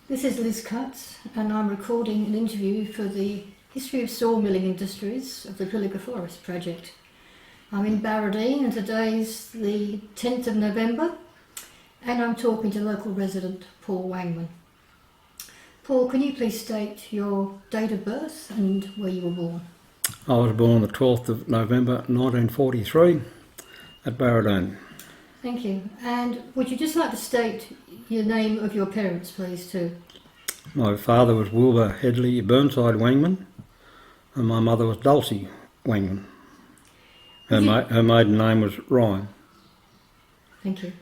This is Liz Cutts, and I'm recording an interview for the History of Sawmilling Industries of the Pilliga Forest project. I'm in Barradine, and today's the 10th of November, and I'm talking to local resident Paul Wangmann. Paul, can you please state your date of birth and where you were born? I was born on the 12th of November 1943 at Barradine. Thank you. And would you just like to state your name of your parents, please, too? My father was Wilbur Hedley Burnside Wangmann, and my mother was Dulcie Wangmann. Her maiden name was Ryan. Thank you.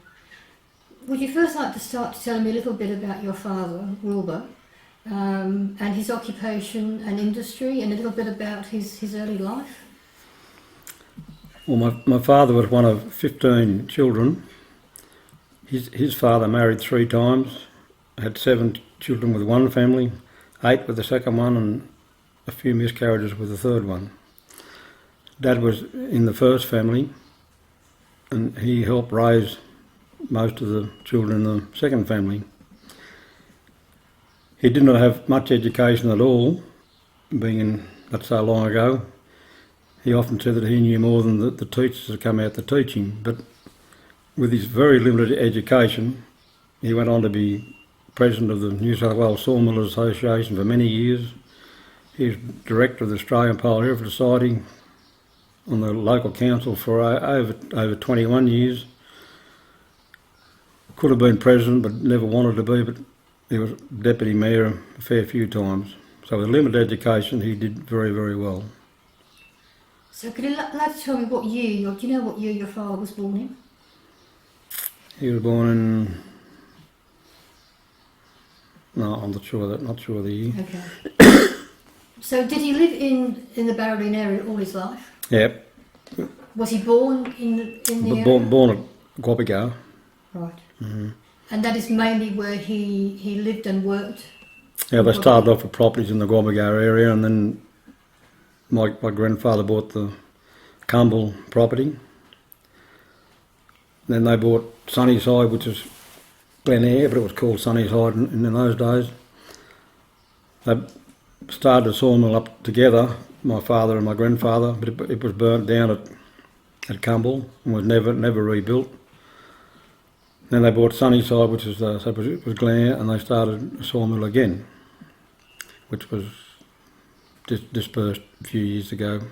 Would you first like to start to tell me a little bit about your father, Wilbur, and his occupation and industry, and a little bit about his early life? Well, my father was one of 15 children. His father married 3 times, had 7 children with one family, 8 with the second one, and a few miscarriages with the third one. Dad was in the first family, and he helped raise most of the children in the second family. He did not have much education at all, being in that so long ago. He often said that he knew more than the teachers that come out to teach him, but with his very limited education, he went on to be president of the New South Wales Sawmillers Association for many years. He was director of the Australian Paul Wangmann Society on the local council for over 21 years. Could have been president, but never wanted to be, but he was deputy mayor a fair few times. So with limited education, he did very, very well. So could you like to tell me what year, do you know what year your father was born in? He was born in... No, I'm not sure of the year. Okay. So did he live in the Barradine area all his life? Yep. Was he born in the area? Born at Guapigar. Right. Mm-hmm. And that is mainly where he lived and worked? Yeah, they started off with properties in the Guapigar area, and then my grandfather bought the Cumble property. Then they bought Sunnyside, which is Glen Ayr, but it was called Sunnyside in those days. They started a sawmill up together, my father and my grandfather, but it was burnt down at Cumble and was never rebuilt. Then they bought Sunnyside, which is so it was Glen Ayr, and they started a sawmill again, which was dispersed a few years ago.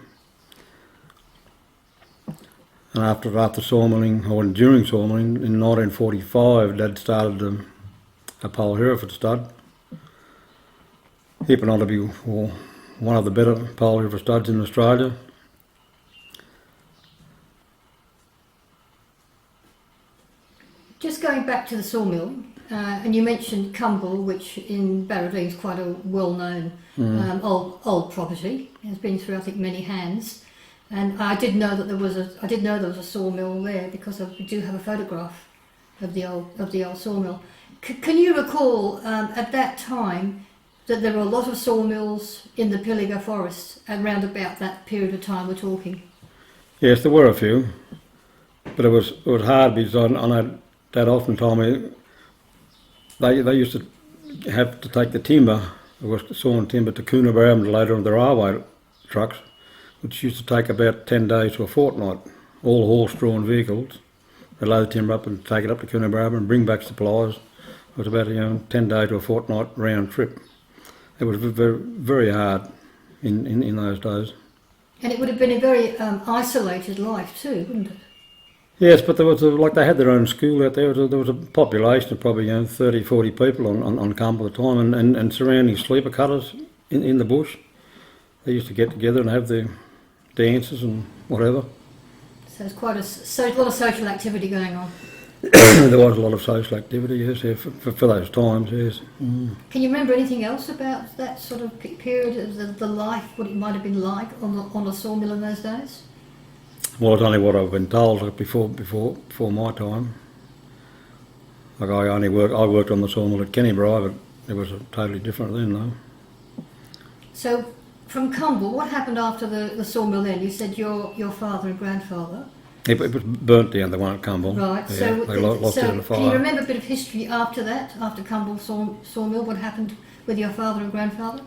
And after sawmilling, or during sawmilling, in 1945, Dad started a Paul Hereford stud. He went on to be one of the better Paul Hereford studs in Australia. Just going back to the sawmill, and you mentioned Cumble, which in Barradine is quite a well-known old property. It has been through, I think, many hands. And I did know that there was a sawmill there because we do have a photograph of the old sawmill. Can you recall at that time that there were a lot of sawmills in the Pilliga Forest around about that period of time we're talking? Yes, there were a few, but it was hard because I know Dad often told me they used to have to take the timber, it was sawn timber, to Coonabarabran later on the railway trucks, which used to take about 10 days to a fortnight. All horse-drawn vehicles, they load the timber up and take it up to Coonabarabran and bring back supplies. It was about 10 day to a fortnight round trip. It was very, very hard in those days. And it would have been a very isolated life too, wouldn't it? Yes, but there was they had their own school out there. There was a population of probably 30, 40 people on Cumble at the time, and surrounding sleeper cutters in the bush. They used to get together and have their dances and whatever. So it's quite a lot of social activity going on. There was a lot of social activity, yes, yeah, for those times, yes. Mm. Can you remember anything else about that sort of period of the life, what it might have been like on a sawmill in those days? Well, it's only what I've been told before my time. Like I worked on the sawmill at Kennybri, but it was totally different then, though. So from Cumble, what happened after the sawmill then? You said your father and grandfather It was burnt down, the one at Cumble. Right. Yeah, So, they lost it in a fire. can you remember a bit of history after that, after Cumble Sawmill? What happened with your father and grandfather?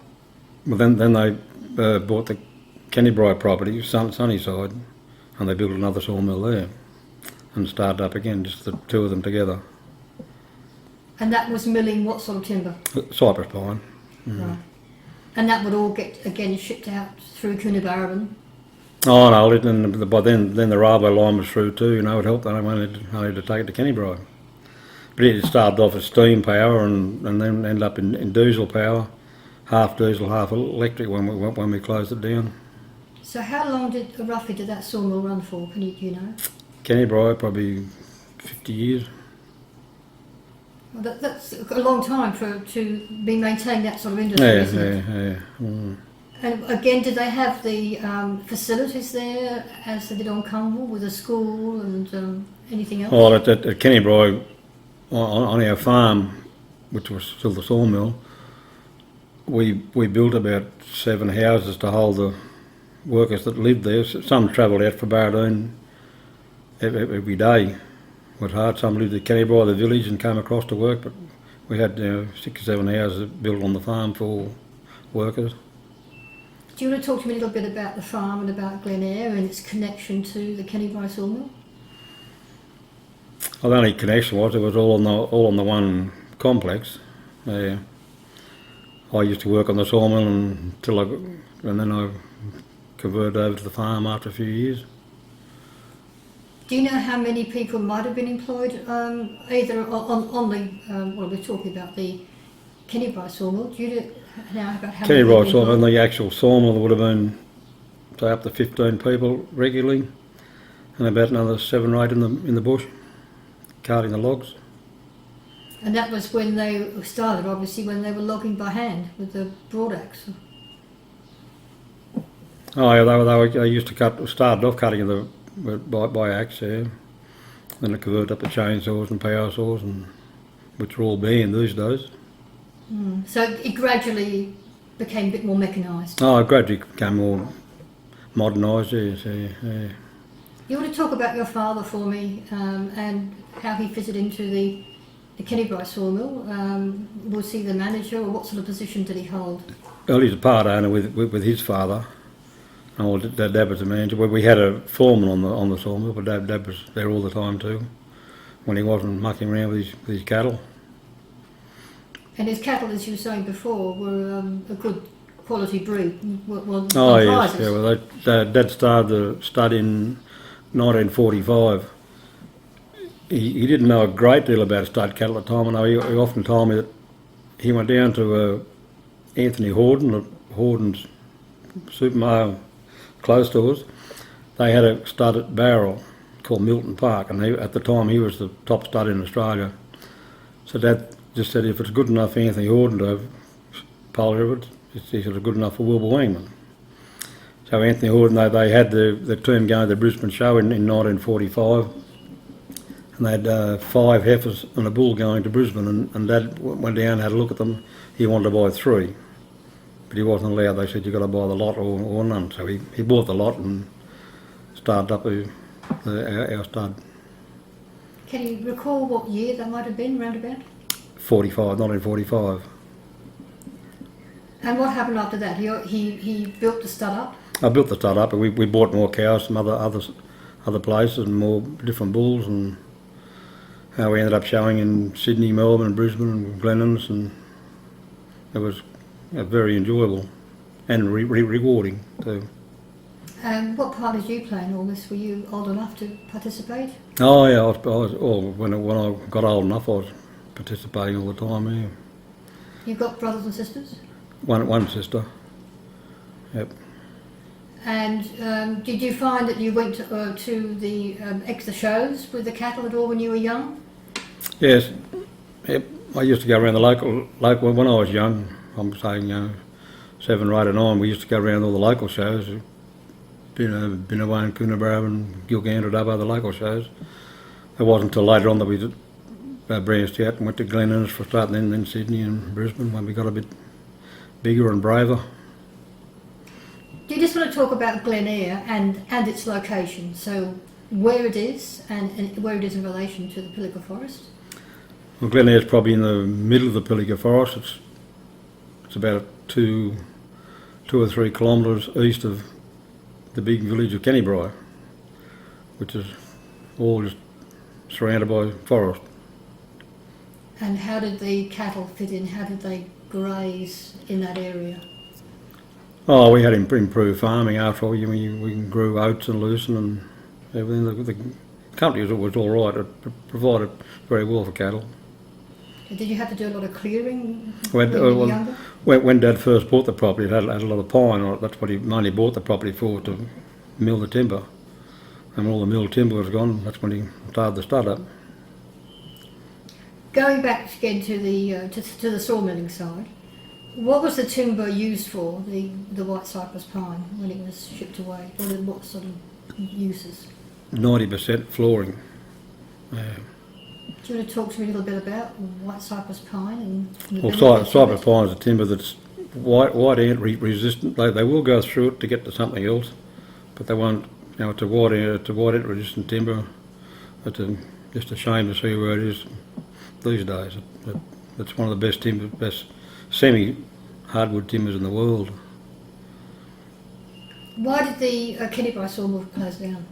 Well, then they bought the Kennybriar property, Sunnyside, and they built another sawmill there and started up again, just the two of them together. And that was milling what sort of timber? Cypress pine. Right. And that would all get again shipped out through Coonabarabran. Oh no, by then the railway line was through too, it helped. They only to take it to Kennybriar. But it started off as steam power and then ended up in diesel power, half diesel, half electric when we closed it down. So how long roughly did that sawmill run for? Do you know? Kennybriar, probably 50 years. Well, that's a long time to be maintaining that sort of industry, isn't it? Yeah. Mm. And again, did they have the facilities there as they did on Cumble with a school and anything else? Oh, at Kennybriar, on our farm, which was still the sawmill, we built about 7 houses to hold the workers that lived there. Some travelled out for Barradine every day. It was hard. Some lived at Kennybriar, the village, and came across to work, but we had 6 or 7 houses built on the farm for workers. Do you want to talk to me a little bit about the farm and about Glen Ayr and its connection to the Kennybriar sawmill? Well, the only connection was it was all on the one complex. I used to work on the sawmill and then I converted over to the farm after a few years. Do you know how many people might have been employed either on the, well, we're talking about the Kennybriar sawmill. Do you know about how many Kennybriar people sawmill, employed? the actual sawmill, there would have been, say, up to 15 people regularly, and about another 7 or 8 in the bush, carting the logs. And that was when they started, obviously, when they were logging by hand with the broad axe. Oh yeah, they used to started off cutting by axe, yeah. Then it converted up to chainsaws and power saws, which are all banned these days. So it gradually became a bit more mechanised. Oh, it gradually became more modernised, yes, yeah. You want to talk about your father for me and how he fitted into the Kennybriar sawmill? Was he the manager, or what sort of position did he hold? Well, he's a part owner with his father. Oh, Dad was the manager. We had a foreman on the sawmill, but Dad was there all the time too, when he wasn't mucking around with his cattle. And his cattle, as you were saying before, were a good quality breed. Oh yes, yeah. Well, Dad started the stud in 1945. He didn't know a great deal about stud cattle at the time. I know he often told me that he went down to Anthony Horden at Horden's supermarket close to us. They had a stud at Barrel called Milton Park, and at the time he was the top stud in Australia. So Dad just said if it's good enough for Anthony Horden to have Paul, he said it's good enough for Paul Wangmann. So Anthony Horden, they had the team going to the Brisbane show in 1945, and they had 5 heifers and a bull going to Brisbane, and Dad went down and had a look at them. He wanted to buy 3. But he wasn't allowed. They said you've got to buy the lot or none. So he bought the lot and started up our stud. Can you recall what year that might have been, roundabout? 1945. And what happened after that? He built the stud up? I built the stud up, and we bought more cows from other places and more different bulls, and how we ended up showing in Sydney, Melbourne, and Brisbane, and Glennons, and it was very enjoyable and rewarding too. What part did you play in all this? Were you old enough to participate? Oh yeah, when I got old enough, I was participating all the time. Yeah. You've got brothers and sisters? One sister. Yep. And did you find that you went to the extra shows with the cattle at all when you were young? Yes. Yep. I used to go around the local when I was young. I'm saying 7 or 8 or 9. We used to go around all the local shows. Been away in Coonabarabran and Gilgandra, other local shows. It wasn't until later on that we branched out and went to Glen Ayr for starting, then Sydney and Brisbane when we got a bit bigger and braver. Do you just want to talk about Glen Ayr and its location? So where it is and where it is in relation to the Pilliga Forest? Well, Glen Ayr is probably in the middle of the Pilliga Forest. It's about 2 or 3 kilometres east of the big village of Kennybriar, which is all just surrounded by forest. And how did the cattle fit in? How did they graze in that area? Oh, we had improved farming after all. We grew oats and lucerne and everything. The country was all right. It provided very well for cattle. Did you have to do a lot of clearing when you were younger? When Dad first bought the property, it had a lot of pine on it. That's what he mainly bought the property for, to mill the timber. And when all the milled timber was gone, that's when he started the stud up. Going back again to the sawmilling side, what was the timber used for, the white cypress pine, when it was shipped away? What sort of uses? 90% flooring. Do you want to talk to me a little bit about white cypress pine and the Well, cypress pine is a timber that's white ant resistant. They will go through it to get to something else, but they won't. It's a white ant resistant timber. It's just a shame to see where it is these days. It's one of the best semi-hardwood timbers in the world. Why did the Kennybriar sawmill close down?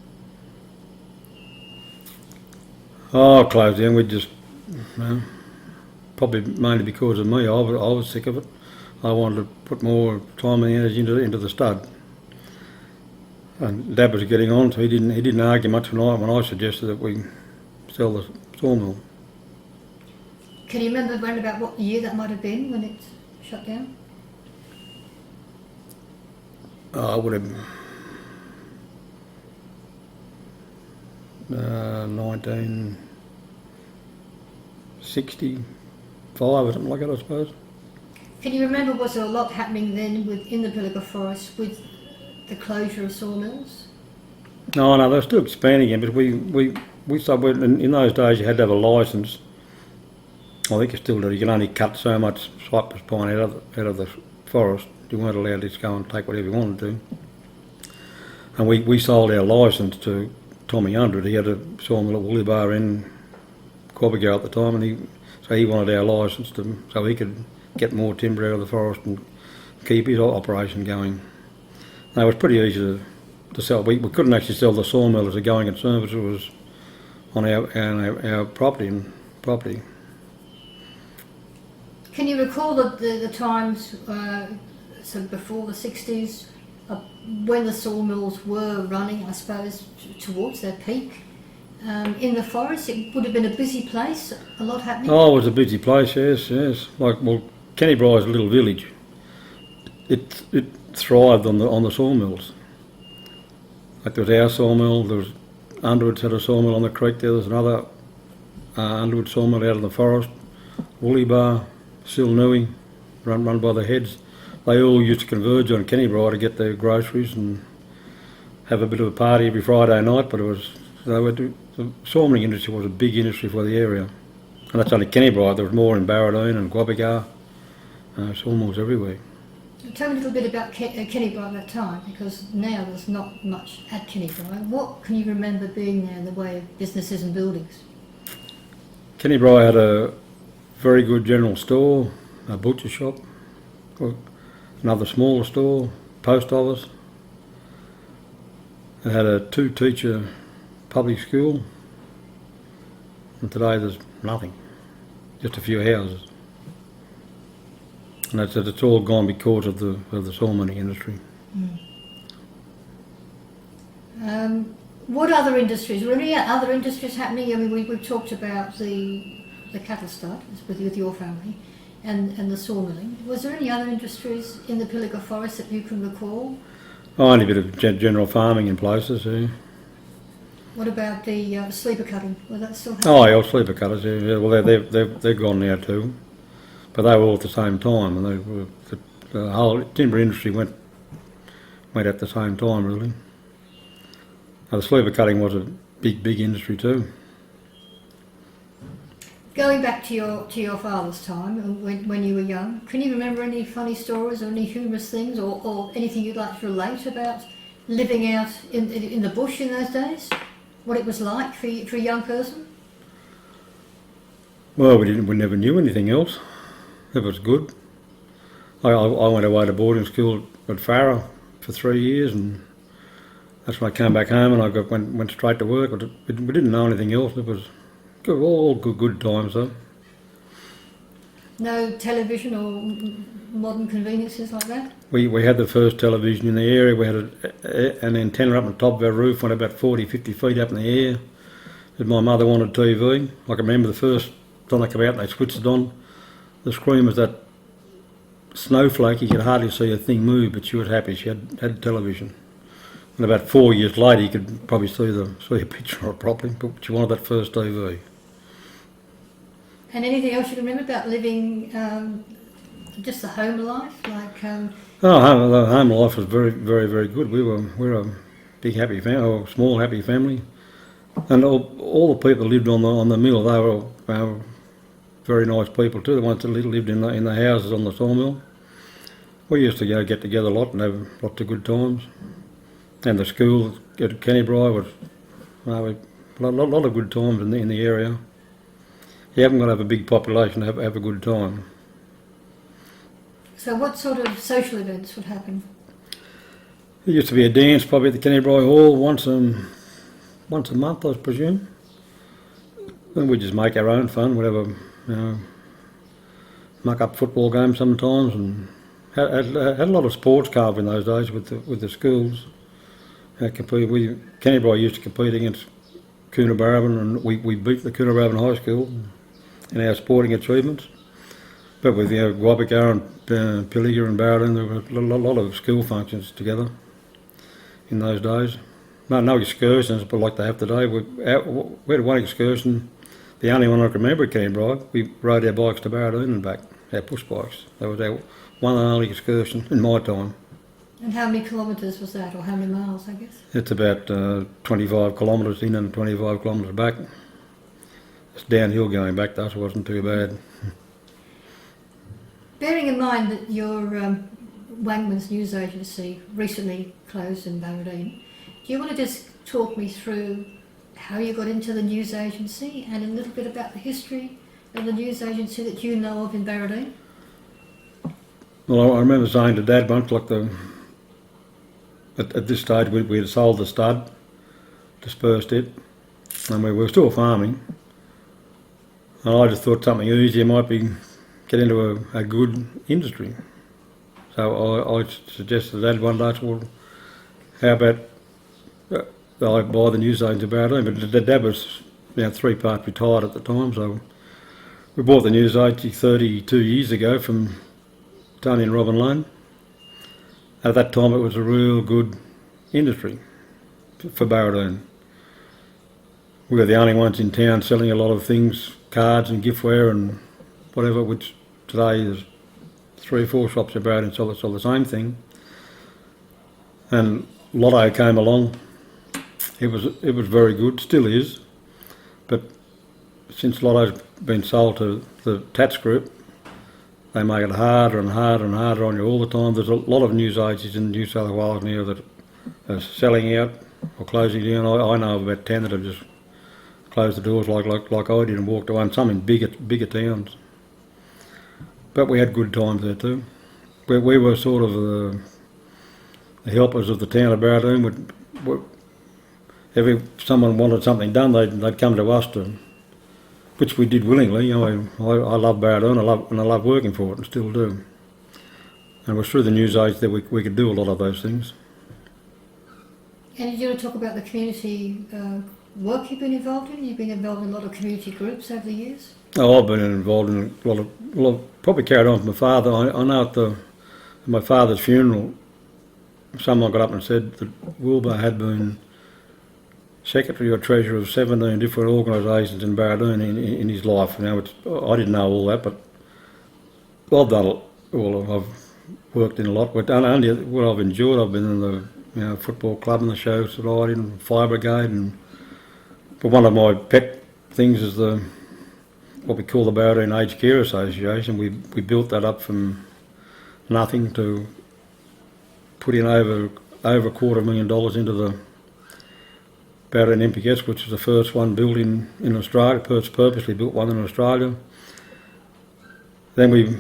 Oh, closed down. We just probably mainly because of me. I was sick of it. I wanted to put more time and energy into the stud. And Dad was getting on, so he didn't argue much when I suggested that we sell the sawmill. Can you remember around about what year that might have been when it shut down? I would have 1965 or something like that, I suppose. Can you remember, was there a lot happening then within the Pilliga Forest with the closure of sawmills? No, they're still expanding again, but we started, in those days you had to have a licence. I think you still do. You can only cut so much cypress pine out of the forest. You weren't allowed to just go and take whatever you wanted to. And we sold our licence to Tommy Hundred. He had a sawmill at Woollybar in Quabigo at the time, and so he wanted our licence so he could get more timber out of the forest and keep his operation going. And it was pretty easy to sell. We couldn't actually sell the sawmill as a going concern, because it was on our property. Can you recall the times, so before the 60s, when the sawmills were running, I suppose, towards their peak? In the forest, it would have been a busy place, a lot happening? Oh, it was a busy place, yes. Kennybriar is a little village. It thrived on the sawmills. Like there was our sawmill, there was Underwood's had a sawmill on the creek there was another Underwood sawmill out in the forest, Woollybar, Silnui, run by the heads. They all used to converge on Kennybriar to get their groceries and have a bit of a party every Friday night, but the sawmilling industry was a big industry for the area. And that's only Kennybriar. There was more in Barradine and Quabigo, sawmills everywhere. Tell me a little bit about Kennybriar at that time, because now there's not much at Kennybriar. What can you remember being there in the way of businesses and buildings? Kennybriar had a very good general store, a butcher shop, another smaller store, post office. It had a 2-teacher public school, and today there's nothing, just a few houses. And it's all gone because of the sawmilling industry. What other industries? Were any other industries happening? I mean, we've talked about the cattle stud with your family, and the sawmilling. Was there any other industries in the Pilliga Forest that you can recall? Oh, only a bit of general farming in places, yeah. What about the sleeper cutting? Was that still happening? Oh, yeah, sleeper cutters, yeah. Well, they're gone now too. But they were all at the same time, and the whole timber industry went at the same time, really. Now, the sleeper cutting was a big industry too. Going back to your father's time, when you were young, can you remember any funny stories or any humorous things, or anything you'd like to relate about living out in the bush in those days? what it was like for a young person? Well, we never knew anything else. It was good. I went away to boarding school at Farrer for 3 years, and that's when I came back home and I went straight to work. We didn't know anything else. It was all good times though. No television or modern conveniences like that? We had the first television in the area. We had an antenna up on the top of our roof, went about 40, 50 feet up in the air. And my mother wanted TV. I can remember the first time they came out and they switched it on. The screen was that snowflake, you could hardly see a thing move, but she was happy. She had television. And about 4 years later, you could probably see a picture of it properly, but she wanted that first TV. And anything else you can remember about living, just the home life? The home life was very, very, very good. We're a big happy family, or a small happy family, and all the people that lived on the mill, they were very nice people too. The ones that lived in the houses on the Sawmill. We used to get together a lot and have lots of good times. And the school at Kennybri was a lot of good times in the area. You haven't got to have a big population to have a good time. So what sort of social events would happen? There used to be a dance probably at the Kennybri Hall once a month, I presume. And we'd just make our own fun, whatever, muck up football games sometimes, and had a lot of sports carved in those days with the schools. Kennybri used to compete against Coonabarabran, and we beat the Coonabarabran High School in our sporting achievements. But with Wabaka and Pilliga and Barradine, there were a lot of school functions together in those days. No excursions, but like they have today. We had one excursion, the only one I can remember at Kennybri. We rode our bikes to Barradine and back, our push bikes. That was our one and only excursion in my time. And how many kilometres was that, or how many miles, I guess? It's about 25 kilometres in and 25 kilometres back. It's downhill going back, though, so it wasn't too bad. Bearing in mind that your Wangmann's news agency recently closed in Barradine, do you want to just talk me through how you got into the news agency and a little bit about the history of the news agency that you know of in Barradine? Well, I remember saying to Dad once, at this stage we had sold the stud, dispersed it, and we were still farming. And I just thought something easier might be get into a good industry. So I suggested to Dad one day, well, how about I buy the news agency about it? But Dad was 3 parts retired at the time, so we bought the news agency 32 years ago from Tony and Robin Lane. At that time it was a real good industry for Barradine. We were the only ones in town selling a lot of things, cards and giftware and whatever, which today there's 3 or 4 shops in Barradine sell the same thing. And Lotto came along. It was very good, still is, but since Lotto's been sold to the Tats Group, they make it harder and harder and harder on you all the time. There's a lot of news agencies in New South Wales now that are selling out or closing down. I know of about 10 that have just closed the doors like I did and walked away, and some in bigger towns. But we had good times there too. We were sort of the helpers of the town of Barradine. If someone wanted something done, they'd come to us which we did willingly. I love Barradine, I love working for it and still do. And it was through the news age that we could do a lot of those things. And did you want to talk about the community work you've been involved in? You've been involved in a lot of community groups over the years? Oh, I've been involved in a lot of, well, I've probably carried on from my father. I know at my father's funeral, someone got up and said that Wilbur had been secretary or treasurer of 17 different organisations in Barradine in his life. Now, I didn't know all that, but I've done I've worked in a lot. But only what I've enjoyed, I've been in the football club and the shows that I did, and Fire Brigade, but one of my pet things is what we call the Barradine Aged Care Association. We built that up from nothing to put in over $250,000 into the Barrow MPS, which was the first one built in Australia, purposely built one in Australia. Then we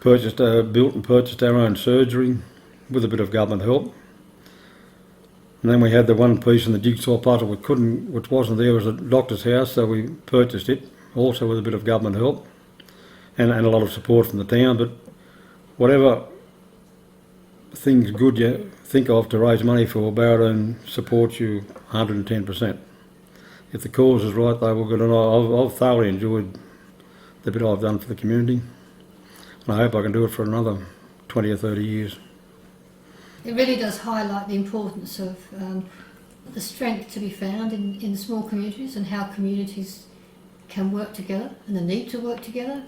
built and purchased our own surgery with a bit of government help. And then we had the one piece in the jigsaw puzzle which wasn't there, was a doctor's house, so we purchased it, also with a bit of government help and a lot of support from the town. But whatever things good you think of to raise money for, Barrow supports you 110%. If the cause is right, they will good, and I've thoroughly enjoyed the bit I've done for the community. And I hope I can do it for another 20 or 30 years. It really does highlight the importance of the strength to be found in small communities and how communities can work together and the need to work together.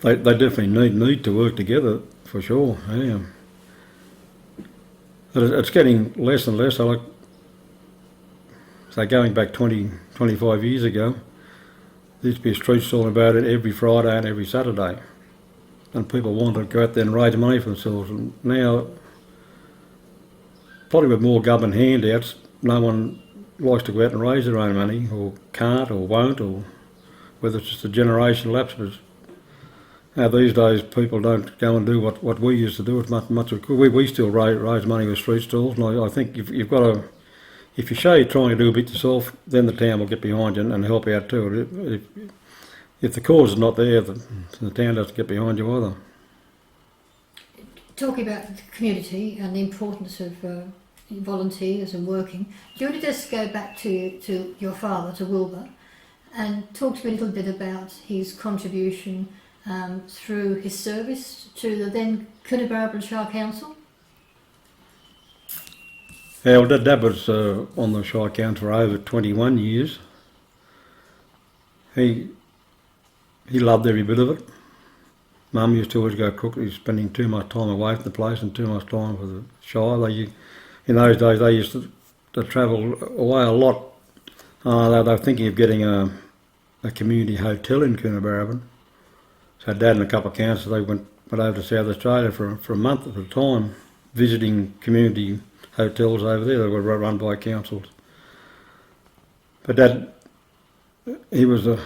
They definitely need to work together, for sure. Yeah. But it's getting less and less. So going back 20, 25 years ago, there used to be a street stall about it every Friday and every Saturday. And people wanted to go out there and raise money for themselves. And now, probably with more government handouts, no one likes to go out and raise their own money, or can't, or won't, or whether it's just a generation lapse. But now these days, people don't go and do what we used to do as much as we still raise money with street stalls. And I think if you show you're trying to do a bit yourself, then the town will get behind you and help out too. If the cause is not there, the town doesn't get behind you either. Talking about the community and the importance of volunteers and working, do you want to just go back to your father, to Wilbur, and talk to me a little bit about his contribution through his service to the then Coonabarabran Shire Council? Yeah, well, Dad was on the Shire Council for over 21 years. He loved every bit of it. Mum used to always go cook. He was spending too much time away from the place and too much time for the Shire. In those days, they used to travel away a lot. They were thinking of getting a community hotel in Coonabarabran. So Dad and a couple of councillors, they went over to South Australia for a month at a time, visiting community hotels over there that were run by councils. But Dad, he was the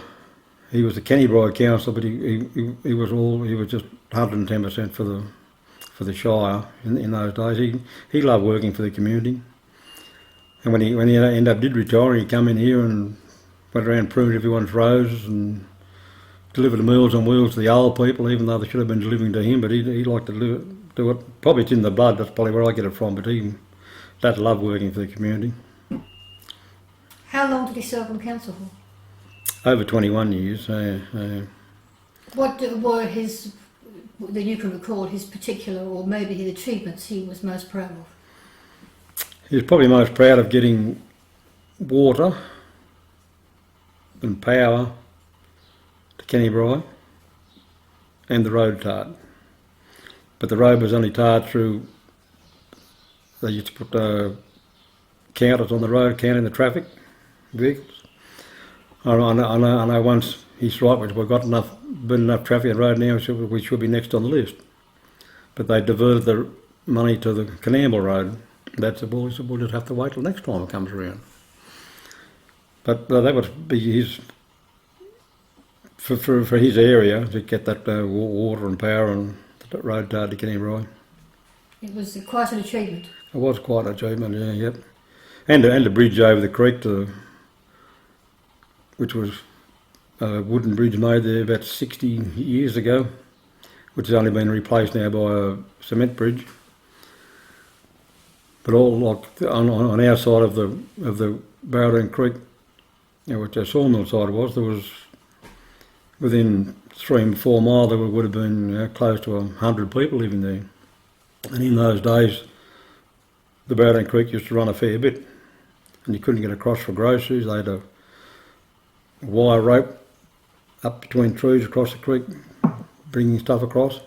Kennybride council, but he was just 110% for the Shire in those days. He loved working for the community, and when he did retire, he come in here and went around pruned everyone's roses and delivered the Meals on Wheels to the old people, even though they should have been delivering to him. But he liked to do it. Probably it's in the blood. That's probably where I get it from. But Dad loved working for the community. How long did he serve on council for? Over 21 years. What were that you can recall, his particular or maybe his achievements he was most proud of? He was probably most proud of getting water and power to Kennybride and the road tarred. But the road was only tarred through, they used to put counters on the road, counting the traffic, vehicles. I know once he's right, we've got enough traffic on the road now, we should be next on the list. But they diverted the money to the Canamble Road. That's the boy said, we'll just have to wait till next time it comes around. But that would be his, for his area, to get that water and power and that road to Kennybride. It was quite an achievement. It was quite an achievement, yeah, yep. And the bridge over the creek, which was a wooden bridge made there about 60 years ago, which has only been replaced now by a cement bridge. But all like on our side of the Barrow Creek, which our Sawmill side was, there was within 3 and 4 miles there would have been close to 100 people living there. And in those days, the Barrow Creek used to run a fair bit, and you couldn't get across for groceries. They had a wire rope up between trees across the creek, bringing stuff across.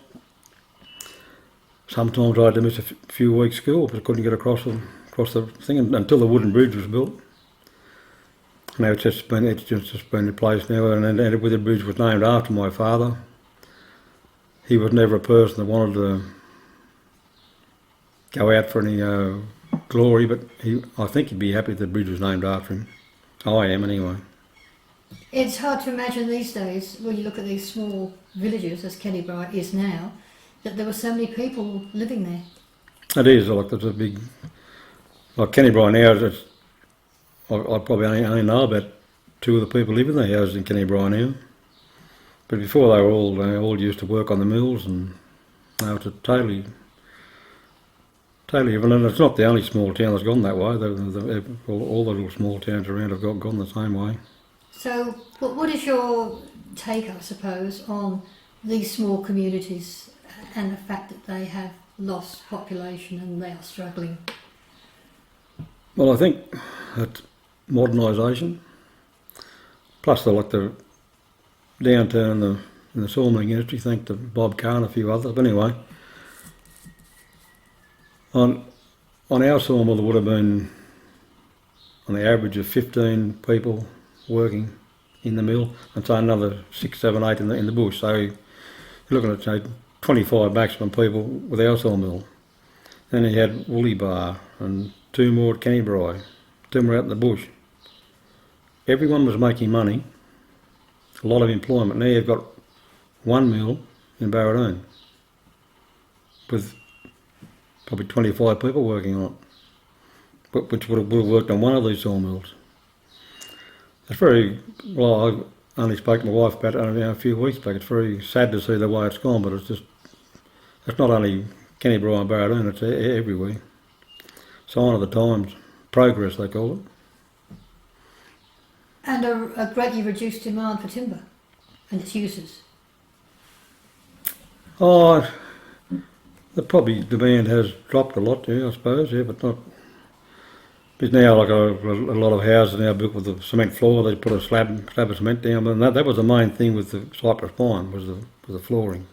Sometimes I had to miss a few weeks school because I couldn't get across the thing until the wooden bridge was built. Now it's just been replaced now, and the wooden bridge was named after my father. He was never a person that wanted to go out for any glory, but I think he'd be happy if the bridge was named after him. I am anyway. It's hard to imagine these days, when you look at these small villages, as Kennybright is now, that there were so many people living there. It is, like there's a big, like Kennybright now, I probably only know about 2 of the people living in the houses in Kennybright now. But before they all used to work on the mills, and now it's a totally different. And it's not the only small town that's gone that way. All the little small towns around have gone the same way. So what is your take, I suppose, on these small communities and the fact that they have lost population and they are struggling? Well, I think that modernisation, plus the downturn in the sawmilling industry, thanks to Bob Carr and a few others. But anyway, on our sawmill there would have been on the average of 15 people working in the mill, and so another 6, 7, 8 in the bush. So you're looking at, say, 25 maximum people with our sawmill. Then you had Woolly Bar and 2 more at Kennybright, 2 more out in the bush. Everyone was making money, a lot of employment. Now you've got 1 mill in Barradine with probably 25 people working on it, which would have worked on one of these sawmills. It's very, well, I only spoke to my wife about it a few weeks back. It's very sad to see the way it's gone, but it's not only Kennybright and Barradine, it's everywhere. Sign of the times, progress they call it. And a greatly reduced demand for timber and its uses. Oh, the probably demand has dropped a lot, yeah, I suppose, yeah, but not. There's now like a lot of houses now built with a cement floor. They put a slab of cement down, and that was the main thing with the Cypress pine was the flooring.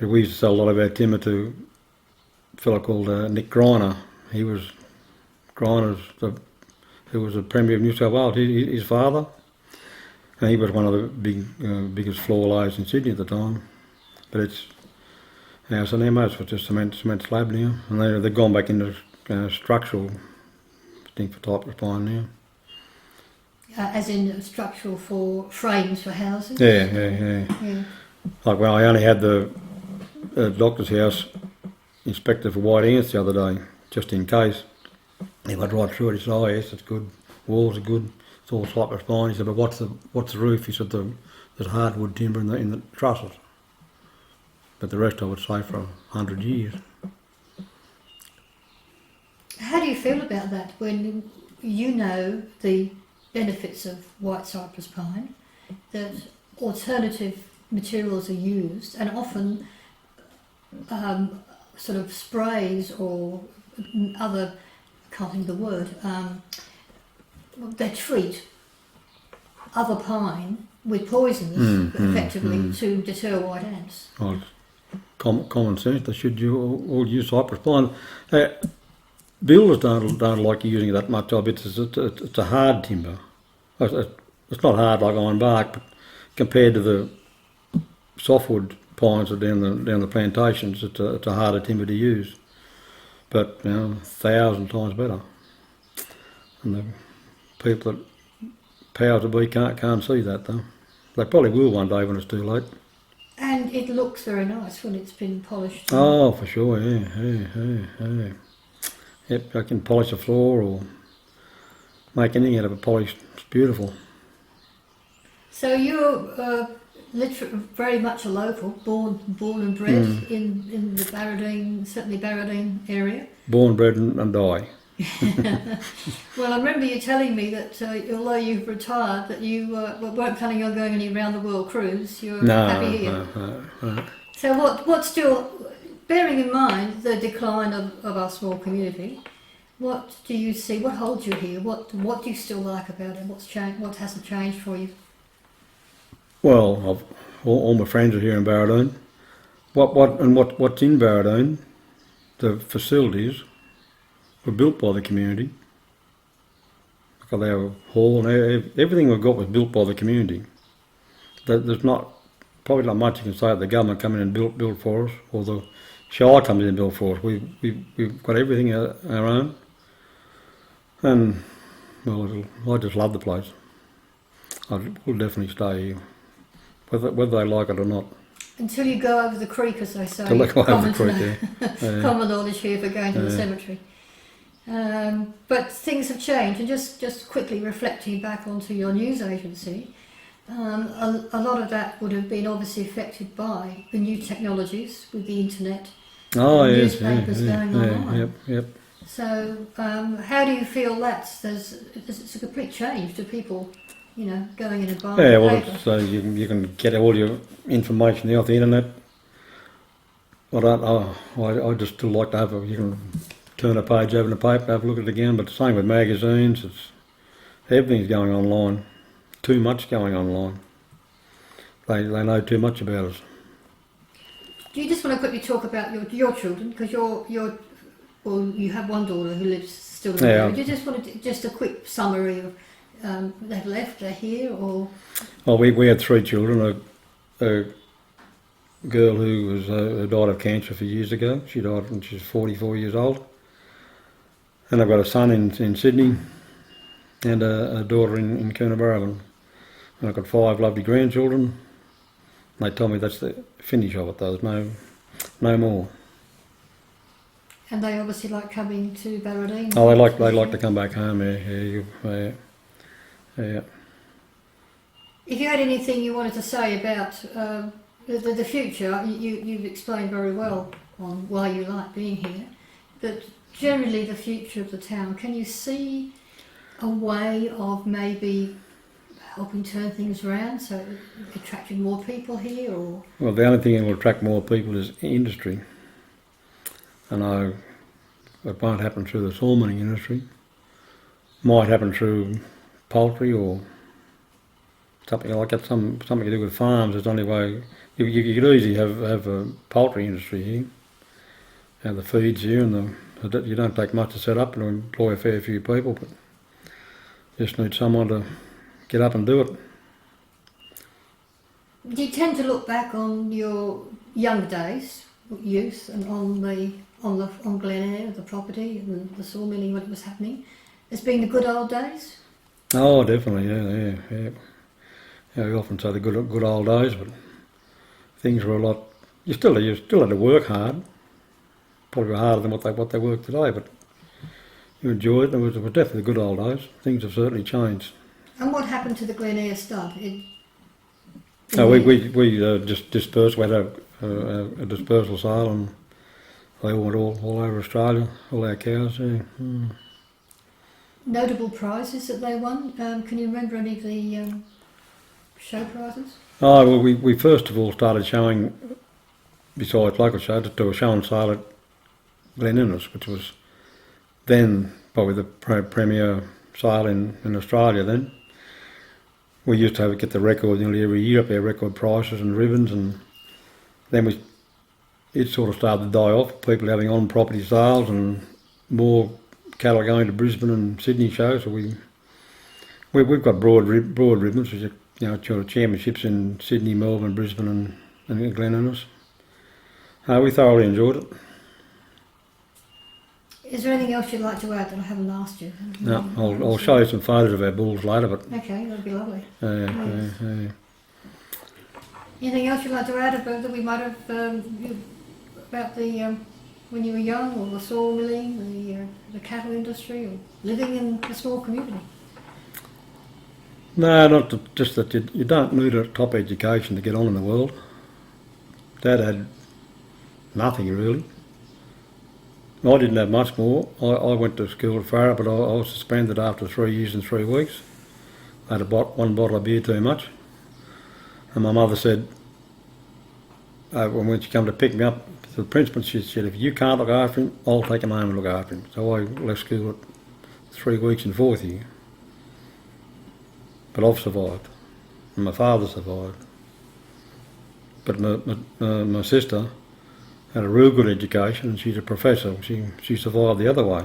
We used to sell a lot of our timber to a fellow called Nick Griner. He was who was the Premier of New South Wales. His father, and he was one of the biggest floor layers in Sydney at the time. But it's now so now most of it's just cement slab now, and they've gone back into structural thing for Cypress pine now. As in structural for frames for houses? Yeah. Like when I only had the doctor's house inspected for white ants the other day, just in case. He went right through it. He said, "Oh yes, it's good. Walls are good. It's all Cypress pine." He said, "But what's the roof?" He said, "There's hardwood timber in the trusses, but the rest I would say for 100 years." How do you feel about that when you know the benefits of white cypress pine, that alternative materials are used, and often sort of sprays or other, I can't think of the word, they treat other pine with poisons effectively to deter white ants? Well, common sense. They should all use Cypress pine. Builders don't like using it that much of it. It's a hard timber. It's not hard like iron bark, but compared to the softwood pines that are down the plantations, it's a harder timber to use. But 1,000 times better. And the people that powers to be can't see that though. They probably will one day when it's too late. And it looks very nice when it's been polished. Oh, for sure, yeah. Yep, I can polish a floor or make anything out of it polished. It's beautiful. So you're very much a local, born and bred in the Barradine, certainly Barradine area. Born, bred and die. Well, I remember you telling me that although you've retired, that you weren't planning on going any round the world cruise. You're happy here. No. So what's still, bearing in mind the decline of our small community, what do you see? What holds you here? What do you still like about it? What's changed? What hasn't changed for you? Well, all my friends are here in Barradine. What's in Barradine? The facilities were built by the community. Because they have a hall and everything we've got was built by the community. There's probably not much you can say that the government come in and built for us, or the Shire comes in built for us. We've got everything our own, and well, I just love the place. We'll definitely stay here, whether they like it or not. Until you go over the creek, as they say. Till they go over the creek, yeah. Common knowledge here for going to the cemetery. But things have changed, and just quickly reflecting back onto your news agency, a lot of that would have been obviously affected by the new technologies with the internet, newspapers going online. Yep. So how do you feel it's a complete change to people, going in and buying paper? So you can get all your information off the internet. I just still like to have you can turn a page over in the paper, have a look at it again, but the same with magazines, everything's going online. Too much going online. They know too much about us. Do you just want to quickly talk about your children? Because you have one daughter who lives still in America. Do you just want just a quick summary of they've left, they're here, or? Well, we had 3 children. A girl who died of cancer a few years ago. She died when she was 44 years old. And I've got a son in Sydney and a daughter in Coonabarabran. And I've got 5 lovely grandchildren. They told me that's the finish of it, though. There's no more. And they obviously like coming to Barradine. Oh, they like to come back home. Yeah. If you had anything you wanted to say about the future, you've explained very well on why you like being here. But generally, the future of the town, can you see a way of maybe helping turn things around, so attracting more people here, or? Well, the only thing that will attract more people is industry. And it won't happen through the sawmilling industry. Might happen through poultry or something like that. Something to do with farms is the only way. You could easily have a poultry industry here, and the feeds here, and you don't take much to set up and employ a fair few people, but you just need someone to get up and do it. Do you tend to look back on your young days, youth, and on Glen Ayr, the property, and the sawmilling when it was happening, as being the good old days? Oh, definitely, yeah. We often say the good old days, but things were a lot. You still had to work hard, probably harder than what they work today, but you enjoyed it. It was definitely the good old days. Things have certainly changed. And what happened to the Glen Ayr stud? We just dispersed. We had a dispersal sale, and they all went all over Australia, all our cows. Yeah. Notable prizes that they won. Can you remember any of the show prizes? Oh, well, we first of all started showing, besides local shows, to do a show and sale at Glen Ayr, which was then probably the premier sale in Australia then. We used to get the record nearly every year up there, record prices and ribbons, and then it sort of started to die off, people having on-property sales and more cattle going to Brisbane and Sydney shows. So we've got broad ribbons, which are championships in Sydney, Melbourne, Brisbane and Glen Ayr. We thoroughly enjoyed it. Is there anything else you'd like to add that I haven't asked you? No, I'll show you some photos of our bulls later. But okay, that'd be lovely. Yeah. Anything else you'd like to add about that we might have about the when you were young, or the sawmilling, the cattle industry, or living in a small community? No, just that you don't need a top education to get on in the world. Dad had nothing really. I didn't have much more. I went to school at Farah, but I was suspended after 3 years and 3 weeks. I had one bottle of beer too much. And my mother said, when she came to pick me up, the principal, she said, if you can't look after him, I'll take him home and look after him. So I left school at 3 weeks in 4th year. But I've survived. And my father survived. But my sister had a real good education, and she's a professor. She survived the other way.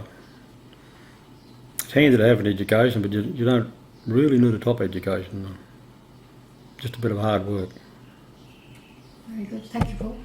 It's handy to have an education, but you don't really need a top education. Just a bit of hard work. Very good. Thank you, Paul.